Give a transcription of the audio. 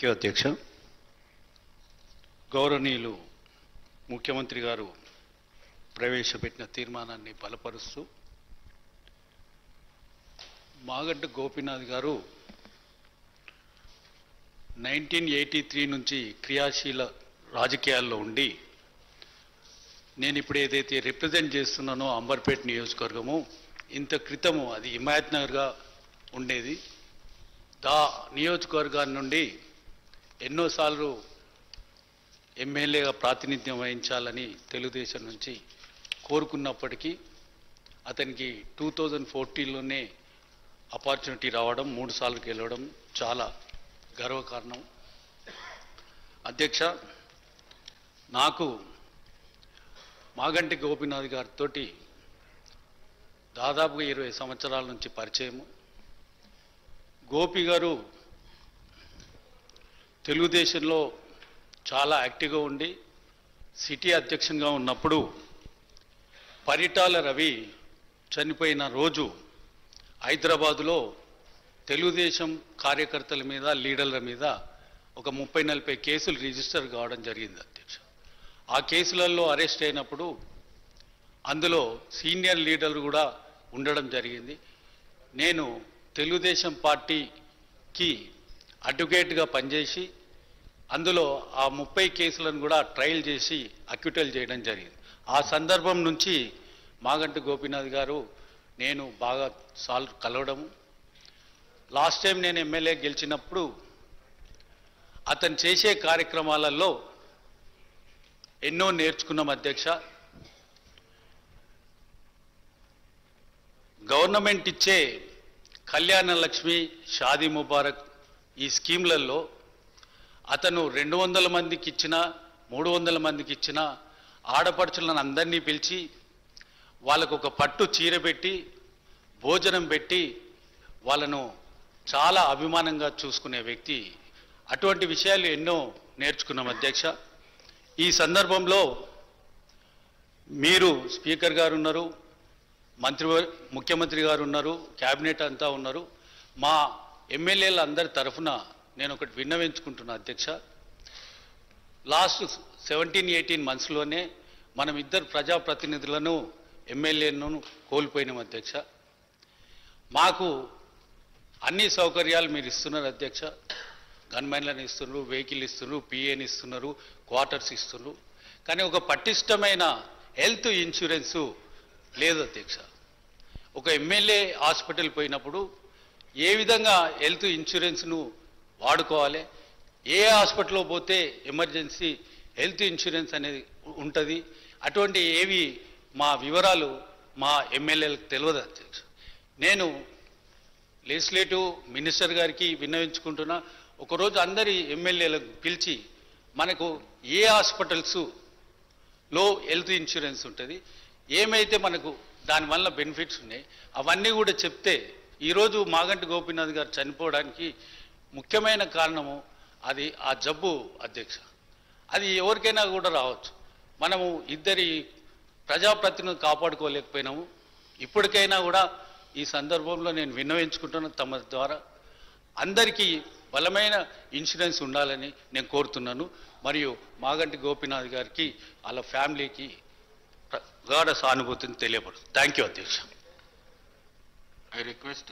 Thank you అధ్యక్ష. గౌరవనీయులు ముఖ్యమంత్రి గారు ప్రవేశపెట్టిన తీర్మానాన్ని బలపరుస్తూ మాగంటి గోపీనాథ్ గారు 1983 నుంచి క్రియాశీల రాజకీయాల్లో ఉండి నేను ఇప్పుడు ఏదైతే రిప్రజెంట్ చేస్తున్నానో అంబర్పేట నియోజకవర్గము ఇంత క్రితము అది హిమాయత్ నగర్గా ఉండేది. నియోజకవర్గాన్ని నుండి ఎన్నోసార్లు ఎమ్మెల్యేగా ప్రాతినిధ్యం వహించాలని తెలుగుదేశం నుంచి కోరుకున్నప్పటికీ అతనికి 2014లోనే ఆపర్చునిటీ రావడం, 3 సార్లు గెలవడం చాలా గర్వకారణం. అధ్యక్ష, నాకు మాగంటి గోపీనాథ్ గారితో దాదాపుగా 20 సంవత్సరాల నుంచి పరిచయము. గోపి గారు తెలుగుదేశంలో చాలా యాక్టివ్గా ఉండి సిటీ అధ్యక్షునిగా ఉన్నప్పుడు పరిటాల రవి చనిపోయిన రోజు హైదరాబాదులో తెలుగుదేశం కార్యకర్తల మీద, లీడర్ల మీద ఒక 30-40 కేసులు రిజిస్టర్ కావడం జరిగింది అధ్యక్ష. ఆ కేసులలో అరెస్ట్ అయినప్పుడు అందులో సీనియర్ లీడర్లు కూడా ఉండడం జరిగింది. నేను తెలుగుదేశం పార్టీకి అడ్వకేట్గా పనిచేసి అందులో ఆ 30 కేసులను కూడా ట్రయల్ చేసి అక్యూటల్ చేయడం జరిగింది. ఆ సందర్భం నుంచి మాగంటి గోపీనాథ్ గారు నేను బాగా సార్లు కలవడము. లాస్ట్ టైం నేను ఎమ్మెల్యే గెలిచినప్పుడు అతను చేసే కార్యక్రమాలలో ఎన్నో నేర్చుకున్నాం అధ్యక్ష. గవర్నమెంట్ ఇచ్చే కళ్యాణ లక్ష్మి, షాదీ ముబారక్ ఈ స్కీమ్లలో అతను 200 మందికి ఇచ్చినా 300 మందికి ఇచ్చినా ఆడపడుచులను అందరినీ పిలిచి వాళ్ళకు ఒక పట్టు చీర పెట్టి భోజనం పెట్టి వాళ్ళను చాలా అభిమానంగా చూసుకునే వ్యక్తి. అటువంటి విషయాలు ఎన్నో నేర్చుకున్నాం అధ్యక్ష. ఈ సందర్భంలో మీరు స్పీకర్ గారు ఉన్నారు, ముఖ్యమంత్రి గారు ఉన్నారు, క్యాబినెట్ అంతా ఉన్నారు. మా ఎమ్మెల్యేల అందరి తరఫున నేను ఒకటి విన్నవించుకుంటున్నా అధ్యక్ష. లాస్ట్ 17-18 మంత్స్లోనే మనం 2 ప్రజాప్రతినిధులను, ఎమ్మెల్యేలను కోల్పోయినాం అధ్యక్ష. మాకు అన్ని సౌకర్యాలు మీరు ఇస్తున్నారు అధ్యక్ష. గన్మెన్లను ఇస్తున్నారు, వెహికల్ ఇస్తున్నారు, పిఏని ఇస్తున్నారు, క్వార్టర్స్ ఇస్తున్నారు. కానీ ఒక పటిష్టమైన హెల్త్ ఇన్సూరెన్సు లేదు అధ్యక్ష. ఒక ఎమ్మెల్యే హాస్పిటల్ పోయినప్పుడు ఏ విధంగా హెల్త్ ఇన్సూరెన్స్ను వాడుకోవాలి, ఏ హాస్పిటల్లో పోతే ఎమర్జెన్సీ హెల్త్ ఇన్సూరెన్స్ అనేది ఉంటుంది, అటువంటి ఏవి మా వివరాలు మా ఎమ్మెల్యేలకు తెలియదు అధ్యక్ష. నేను లెజిస్లేటివ్ మినిస్టర్ గారికి విన్నవించుకుంటున్నా, ఒకరోజు అందరి ఎమ్మెల్యేలకు పిలిచి మనకు ఏ హాస్పిటల్స్లో హెల్త్ ఇన్సూరెన్స్ ఉంటుంది, ఏమైతే మనకు దానివల్ల బెనిఫిట్స్ ఉన్నాయి అవన్నీ కూడా చెప్తే, ఈరోజు మాగంటి గోపీనాథ్ గారు చనిపోవడానికి ముఖ్యమైన కారణము అది ఆ జబ్బు అధ్యక్ష. అది ఎవరికైనా కూడా రావచ్చు. మనము 2 ప్రజాప్రతినిధులను కాపాడుకోలేకపోయినాము. ఇప్పటికైనా కూడా ఈ సందర్భంలో నేను విన్నవించుకుంటున్న తమ ద్వారా అందరికీ బలమైన ఇన్సూరెన్స్ ఉండాలని నేను కోరుతున్నాను. మరియు మాగంటి గోపీనాథ్ గారికి వాళ్ళ ఫ్యామిలీకి ప్రగాఢ సానుభూతిని తెలియపడుతుంది. థ్యాంక్ యూ అధ్యక్ష. I request